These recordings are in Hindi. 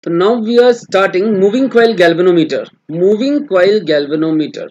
So now we are starting moving coil galvanometer. Moving coil galvanometer.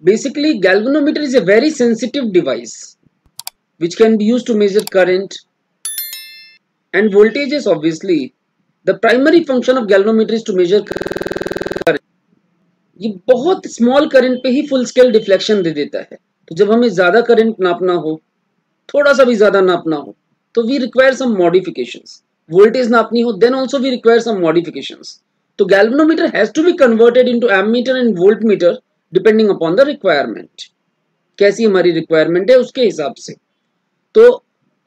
Basically, galvanometer is a very sensitive device which can be used to measure current and voltages. Obviously, the primary function of galvanometer is to measure current. ये बहुत स्मॉल करंट पे ही फुल स्केल डिफ्लेक्शन दे देता है. तो जब हमें ज्यादा करंट नापना हो, थोड़ा सा भी ज्यादा नापना हो, तो we require some modifications. Voltage नापनी हो, then also we require some modifications. तो galvanometer has to be converted into ammeter and voltmeter depending upon the requirement. कैसी हमारी रिक्वायरमेंट है उसके हिसाब से. तो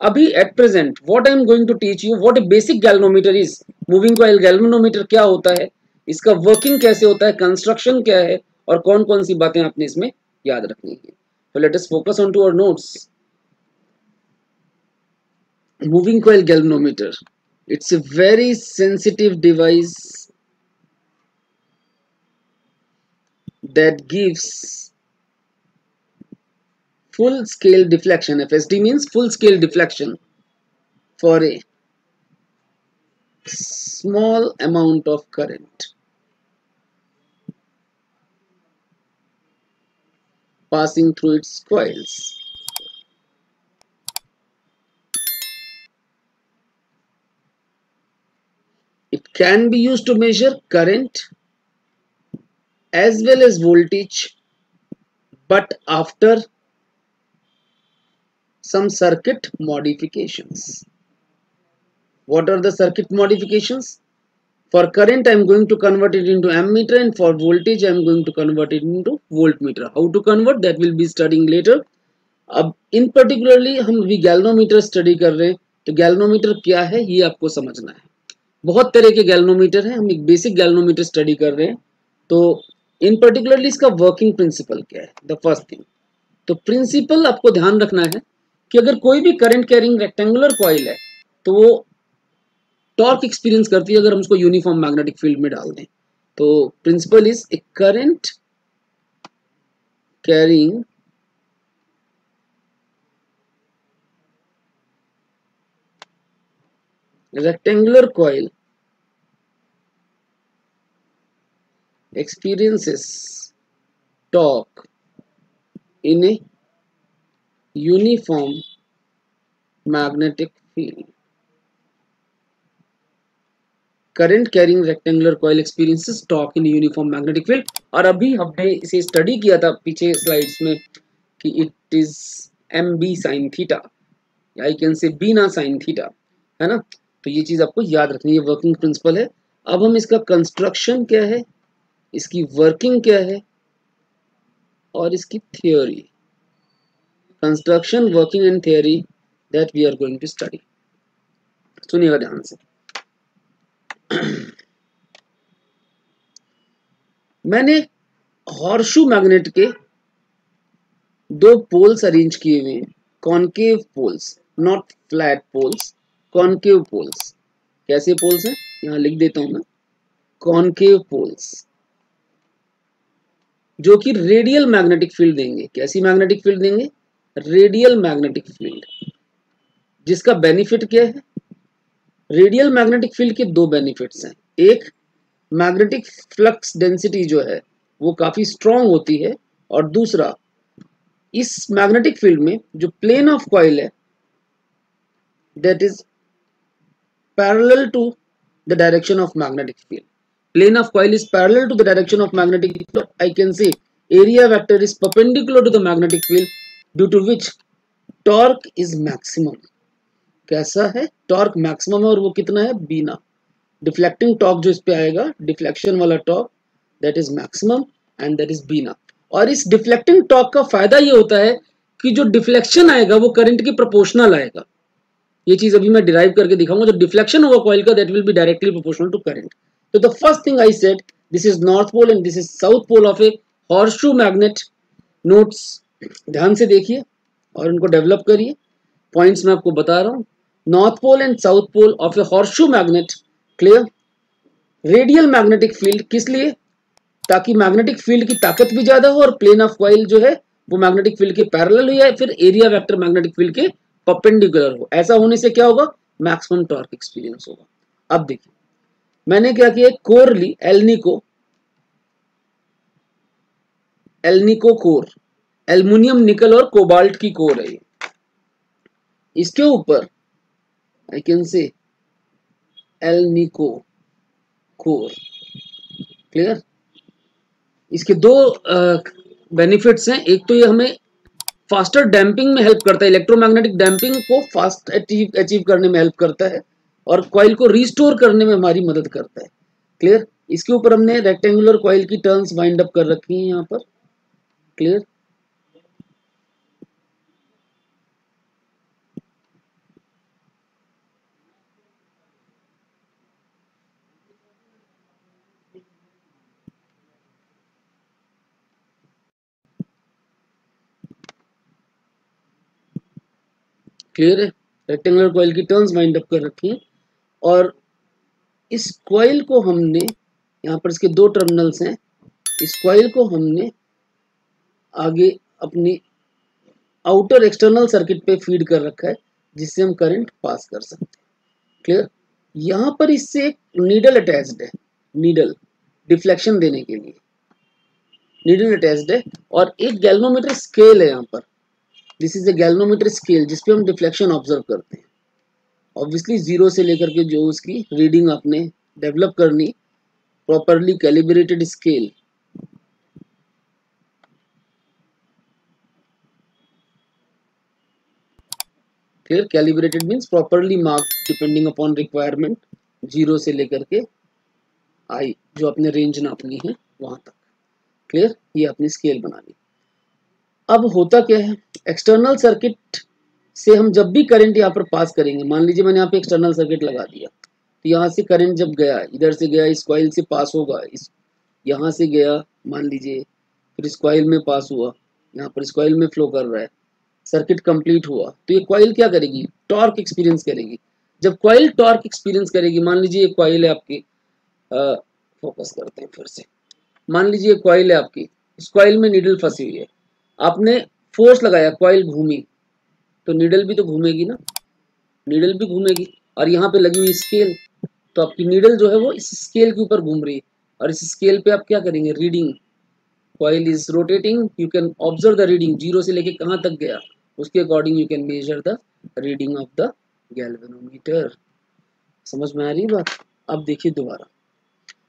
अभी at present what I am going to teach you what a basic galvanometer is. Moving coil galvanometer क्या होता है, इसका वर्किंग कैसे होता है, कंस्ट्रक्शन क्या है और कौन कौन सी बातें आपने इसमें याद रखनी है. तो let us focus on to our notes. Moving coil galvanometer, it's a very sensitive device that gives full scale deflection. FSD means full scale deflection for a small amount of current passing through its coils. It can be used to measure current as well as voltage, but after some circuit modifications. What are the circuit modifications? For current I am going to convert it into ammeter, and for voltage I am going to convert it into voltmeter. How to convert, that will be studying later. अब in particularly हम अभी गैल्वेनोमीटर स्टडी कर रहे हैं. तो गैल्वेनोमीटर क्या है ये आपको समझना है. बहुत तरह के गैल्वेनोमीटर हैं, हम एक बेसिक गैल्वेनोमीटर स्टडी कर रहे हैं. तो इन पर्टिकुलरली इसका वर्किंग प्रिंसिपल क्या है, द फर्स्ट थिंग. तो प्रिंसिपल आपको ध्यान रखना है कि अगर कोई भी करंट कैरिंग रेक्टेंगुलर कॉइल है तो वो टॉर्क एक्सपीरियंस करती है अगर हम उसको यूनिफॉर्म मैग्नेटिक फील्ड में डाल दें. तो principle is a current carrying rectangular coil experiences torque in a uniform magnetic field. Current carrying rectangular coil experiences torque in a uniform magnetic field. और अभी हमने इसे स्टडी किया था पीछे स्लाइड्स में कि it is mb sin theta, I can say b ना sin थीटा, है ना. तो ये चीज आपको याद रखनी है, वर्किंग प्रिंसिपल है. अब हम इसका कंस्ट्रक्शन क्या है, इसकी वर्किंग क्या है और इसकी theory, construction, working and theory, that we are going to study. सुनिएगा ध्यान से. मैंने हॉर्सशू मैग्नेट के दो पोल्स अरेंज किए हुए हैं, concave poles, not flat poles, concave poles. कैसे पोल्स हैं यहां लिख देता हूं मैं. कॉनकेव पोल्स जो कि रेडियल मैग्नेटिक फील्ड देंगे. कैसी मैग्नेटिक फील्ड देंगे, रेडियल मैग्नेटिक फील्ड. जिसका बेनिफिट क्या है, रेडियल मैग्नेटिक फील्ड के दो बेनिफिट्स हैं. एक, मैग्नेटिक फ्लक्स डेंसिटी जो है वो काफी स्ट्रांग होती है, और दूसरा, इस मैग्नेटिक फील्ड में जो प्लेन ऑफ कॉइल है that is parallel to the direction of magnetic field. Plane of coil is parallel to the direction of magnetic field. I can say area vector is perpendicular to the magnetic field, due to which torque is maximum. कैसा है, टॉर्क मैक्सिमम है, और वो कितना है, बीना. डिफ्लेक्टिंग टॉर्क जो इस पे आएगा, डिफ्लेक्शन वाला torque, that is maximum and that is BINA. और इस डिफ्लेक्टिंग टॉर्क का फायदा ये होता है कि जो डिफ्लेक्शन आएगा वो करंट की प्रोपोर्शनल आएगा. ये चीज अभी मैं डिराइव करके दिखाऊंगा. जो डिफ्लेक्शन होगा कॉइल का that will be directly proportional to current. तो the first thing I said, this is north pole and this is south pole of a horseshoe magnet. Notes ध्यान से देखिए और उनको डेवलप करिए. पॉइंट्स मैं आपको बता रहा हूं. North pole and south pole of a horseshoe magnet. Clear. Radial magnetic field किस लिए, ताकि मैग्नेटिक फील्ड की ताकत भी ज्यादा हो और प्लेन ऑफ कॉइल जो है वो मैग्नेटिक फील्ड के पैरेलल हो, या फिर एरिया वेक्टर मैग्नेटिक फील्ड के परपेंडिकुलर हो. ऐसा होने से क्या होगा, मैक्सिमम टॉर्क एक्सपीरियंस होगा. अब देखिए, मैंने क्या किया, कोर ली, एल्निको कोर, एल्युमिनियम निकल और कोबाल्ट की कोर है ये। इसके ऊपर I can say alnico core. Clear. इसके दो बेनिफिट्स हैं। एक तो ये हमें फास्टर डैम्पिंग में हेल्प करता है, इलेक्ट्रोमैग्नेटिक डैम्पिंग को फास्ट अचीव करने में हेल्प करता है, और कॉइल को रिस्टोर करने में हमारी मदद करता है। क्लियर। इसके ऊपर हमने रेक्टेंगुलर कॉइल की टर्न्स वाइंड अप कर रखी हैं यहाँ पर। क्लियर। क्लियर है। रेक्टेंगुलर कॉइल की टर्न्स वाइंड अप कर रखी हैं, और इस कॉइल को हमने, यहाँ पर इसके दो टर्मिनल्स हैं, इस कॉइल को हमने आगे अपनी आउटर एक्सटर्नल सर्किट पे फीड कर रखा है, जिससे हम करंट पास कर सकते हैं। क्लियर। यहाँ पर इससे एक नीडल अटैच्ड है, नीडल डिफ्लेक्शन देने के लिए नीडल अटैच्ड है, और एक गैल्वेनोमीटर स्केल है यहाँ पर। This is a galvanometer scale जिसपे हम डिफ्लेक्शन ऑब्जर्व करते हैं। ऑब्वियसली जीरो से लेकर के जो उसकी रीडिंग आपने डेवलप करनी, properly calibrated scale. Clear. Calibrated means properly marked depending upon requirement, zero से लेकर के आई जो आपने रेंज नापनी है वहां तक। क्लियर। ये अपनी स्केल बनानी। अब होता क्या है, एक्सटर्नल सर्किट से हम जब भी करंट यहाँ पर पास करेंगे, मान लीजिए मैंने यहाँ पे एक्सटर्नल सर्किट लगा दिया, तो यहाँ से करंट जब गया, इधर से गया, इस कॉइल से पास होगा, इस यहाँ से गया मान लीजिए, फिर इस कॉइल में पास हुआ, यहाँ पर इस कॉइल में फ्लो कर रहा है, सर्किट कंप्लीट हुआ, तो ये कॉइल क्या करेगी, टॉर्क एक्सपीरियंस करेगी। जब कॉइल टॉर्क एक्सपीरियंस करेगी, मान लीजिए ये कॉइल है आपकी, फोकस करते हैं फिर से, मान लीजिए कॉइल है आपकी, इस कॉइल में नीडल फंसी हुई है, आपने फोर्स लगाया, कॉइल घूमी, तो नीडल भी तो घूमेगी ना, नीडल भी घूमेगी, और यहाँ पे लगी हुई स्केल, तो आपकी नीडल जो है वो इस स्केल के ऊपर घूम रही है, और इस स्केल पे आप क्या करेंगे, reading, coil is rotating, you can observe the reading, zero से लेके कहाँ तक गया, उसके according you can measure the reading of the galvanometer. समझ में आ रही बात। अब देखिए दोबारा,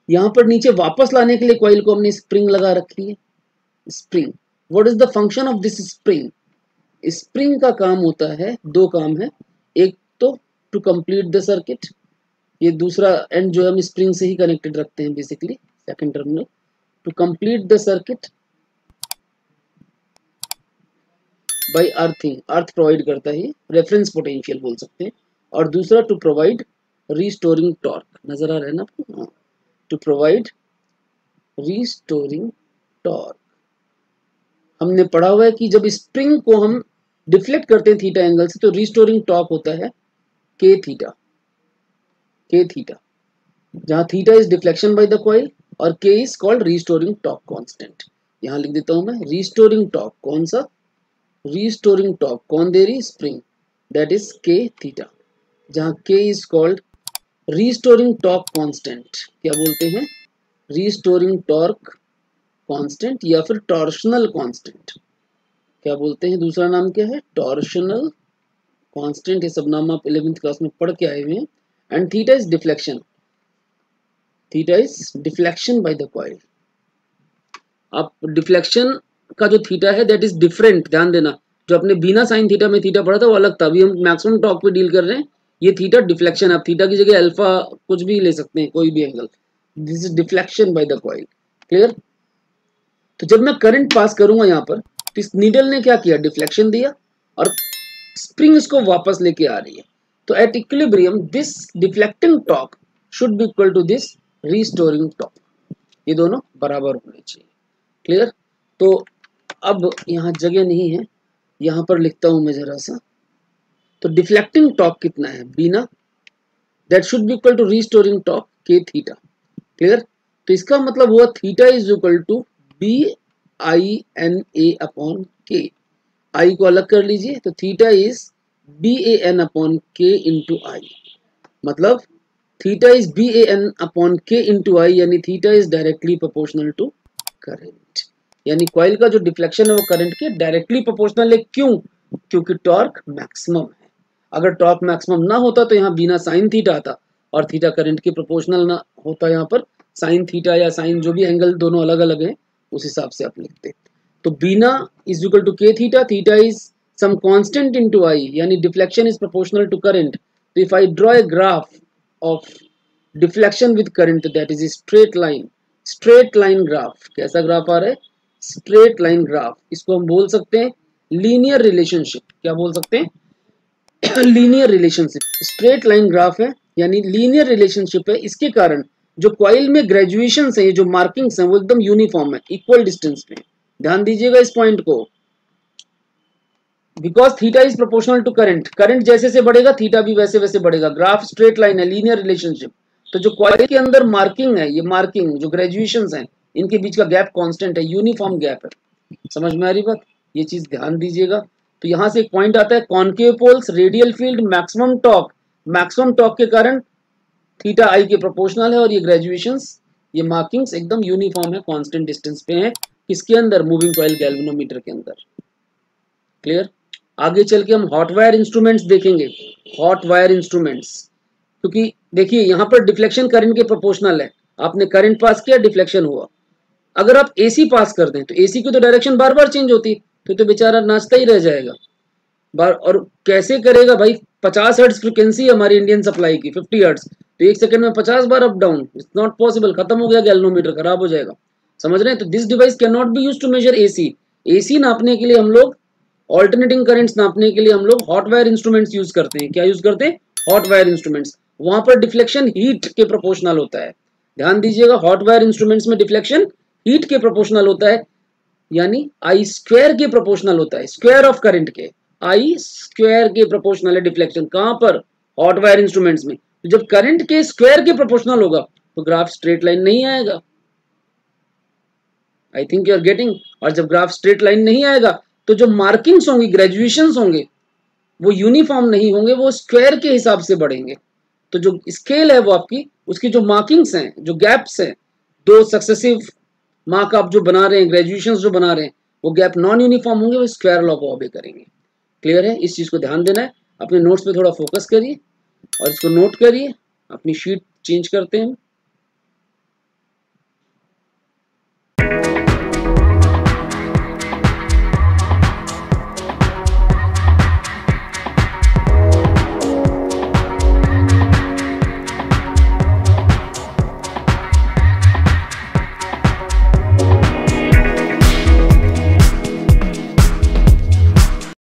यहाँ पर नीचे वापस लाने के लिए कॉइल को हमने स्प्रिंग लगा रखी है। Spring, what is the function of this spring. Spring का काम होता है, दो काम है, एक तो टू कंप्लीट द सर्किट, ये दूसरा एंड जो है हम स्प्रिंग से ही कनेक्टेड रखते हैं basically, second terminal, to complete the circuit by earthing, earth provide करता है, रेफरेंस पोटेंशियल बोल सकते हैं, और दूसरा टू प्रोवाइड रीस्टोरिंग टॉर्क, नजर आ रहा है ना आपको, टू प्रोवाइड रीस्टोरिंग टॉर्क। हमने पढ़ा हुआ है कि जब स्प्रिंग को हम डिफ्लेक्ट करते हैं थीटा एंगल से, तो रीस्टोरिंग टॉर्क होता है के थीटा, के थीटा, जहां theta is deflection by the coil और के is called restoring torque constant. यहां लिख देता हूं मैं, रीस्टोरिंग टॉर्क, कौन सा, रीस्टोरिंग टॉर्क कौन दे रही, स्प्रिंग, दैट इज के थीटा, जहां के is called restoring torque constant. क्या बोलते हैं, रीस्टोरिंग टॉर्क कांस्टेंट, या फिर टॉर्शनल कांस्टेंट, क्या बोलते हैं, दूसरा नाम क्या है, टॉर्शनल कांस्टेंट। ये सब नाम आप 11th क्लास में पढ़ के आए हुए हैं। And theta is deflection, theta is deflection by the coil. आप डिफ्लेक्शन का जो थीटा है दैट इज डिफरेंट, ध्यान देना, जो अपने बिना साइन थीटा में थीटा पढ़ा था वो अलग था, अभी हम मैक्सिमम टॉर्क पे डील कर रहे हैं, ये थीटा डिफ्लेक्शन, आप थीटा की जगह अल्फा कुछ भी ले सकते हैं, कोई भी angle, this is deflection by the coil. Clear. तो जब मैं करंट पास करूंगा यहाँ पर, तो इस नीडल ने क्या किया, डिफ्लेक्शन दिया, और स्प्रिंग इसको वापस लेके आ रही है, तो at equilibrium this deflecting torque should be equal to this restoring torque, ये दोनों बराबर होने चाहिए। क्लियर। तो अब यहाँ जगह नहीं है, यहाँ पर लिखता हूं मैं जरा सा, तो डिफ्लेक्टिंग टॉर्क कितना है, BINA, that should be equal to restoring torque K theta. Clear. तो इसका मतलब हुआ theta is equal to B I N A upon K, I को अलग कर लीजिए, तो theta is B A N upon K into I, मतलब theta is BAN upon K into I, यानी theta is directly proportional to current, यानी कॉइल का जो डिफ्लेक्शन है वो करंट के डायरेक्टली प्रोपोर्शनल है। क्यों? क्योंकि टॉर्क मैक्सिमम है। अगर टॉर्क मैक्सिमम ना होता तो यहाँ बिना साइन थीटा आता, और थीटा करंट के प्रोपोर्शनल ना होता, यहाँ पर साइन थीटा या साइन जो भी एंगल दोनों अलग अलग हैं उस हिसाब से आप लिखते। तो BINA is equal to K theta, theta is some constant into I, यानी deflection is proportional to current. तो if I draw a graph of deflection with current that is straight line graph. कैसा ग्राफ आ रहा है? Straight line graph. इसको हम बोल सकते हैं लीनियर रिलेशनशिप। क्या बोल सकते हैं? Linear relationship. Straight line graph है यानी लीनियर रिलेशनशिप है। इसके कारण जो कॉइल में ग्रेजुएशन है, जो मार्किंग्स हैं, वो एकदम यूनिफॉर्म है, इक्वल डिस्टेंस पे। ध्यान दीजिएगा इस पॉइंट को। Because theta is proportional to current, current जैसे से बढ़ेगा थीटा भी वैसे वैसे बढ़ेगा। ग्राफ स्ट्रेट लाइन है, लीनियर रिलेशनशिप। तो जो कॉइल के अंदर मार्किंग है, ये मार्किंग जो ग्रेजुएशंस हैं, इनके बीच का गैप कांस्टेंट है, यूनिफॉर्म गैप है। समझ में आ रही बात? ये चीज ध्यान दीजिएगा। तो यहां से एक पॉइंट आता है, concave poles, radial field, maximum torque के कारण थीटा आई के प्रोपोर्शनल है, और ये ग्रेजुएशंस, ये मार्किंग्स एकदम यूनिफॉर्म है, कांस्टेंट डिस्टेंस पे है। किसके अंदर? मूविंग कॉइल गैल्वेनोमीटर के अंदर। क्लियर? आगे चल के हम हॉट वायर इंस्ट्रूमेंट्स देखेंगे। हॉट वायर इंस्ट्रूमेंट्स, क्योंकि देखिए यहाँ पर डिफ्लेक्शन करंट के प्रोपोर्शनल है। आपने करंट पास किया, डिफ्लेक्शन हुआ। अगर आप एसी पास कर दें तो एसी की तो डायरेक्शन बार बार चेंज होती, तो बेचारा नाचता ही रह जाएगा बार। और कैसे करेगा भाई? 50 हर्ट्ज फ्रीक्वेंसी हमारी इंडियन सप्लाई की, 50 हर्ट्ज, तो एक सेकंड में 50 बार up down, it's not possible. खत्म हो गया गैल्वेनोमीटर, खराब हो जाएगा। समझ रहे हैं? तो this device can not be used to measure AC. AC नापने के लिए हम लोग, ऑल्टरनेटिंग करंट्स नापने के लिए हम लोग हॉट वायर इंस्ट्रूमेंट्स यूज करते हैं। क्या यूज करते हैं? Hot wire instruments. वहां पर डिफ्लेक्शन हीट के प्रोपोर्शनल होता है। ध्यान दीजिएगा, हॉट वायर इंस्ट्रूमेंट्स में डिफ्लेक्शन हीट के प्रोपोर्शनल होता है, यानी आई स्क्वायर के प्रोपोर्शनल होता है। स्क्वायर ऑफ करंट के, आई स्क्वायर के प्रोपोर्शनल है डिफ्लेक्शन। कहां पर? हॉट वायर इंस्ट्रूमेंट्स में। तो जब करंट के स्क्वायर के प्रोपोर्शनल होगा तो ग्राफ स्ट्रेट लाइन नहीं आएगा। I think you are getting. और जब ग्राफ स्ट्रेट लाइन नहीं आएगा तो जो मार्किंग्स होंगी, ग्रेजुएशंस होंगे, वो यूनिफॉर्म नहीं होंगे, वो स्क्वायर के हिसाब से बढ़ेंगे। तो जो स्केल है वो आपकी, उसकी जो मार्किंग्स हैं, जो गैप्स हैं, दो सक्सेसिव मार्क आप जो बना रहे हैं, ग्रेजुएशंस जो बना रहे हैं, वो गैप नॉन यूनिफॉर्म होंगे, वो स्क्वायर लॉ को ओबे करेंगे। क्लियर है? इस चीज को ध्यान देना है। अपने नोट्स पे थोड़ा फोकस करिए और इसको नोट करिए। अपनी शीट चेंज करते हैं।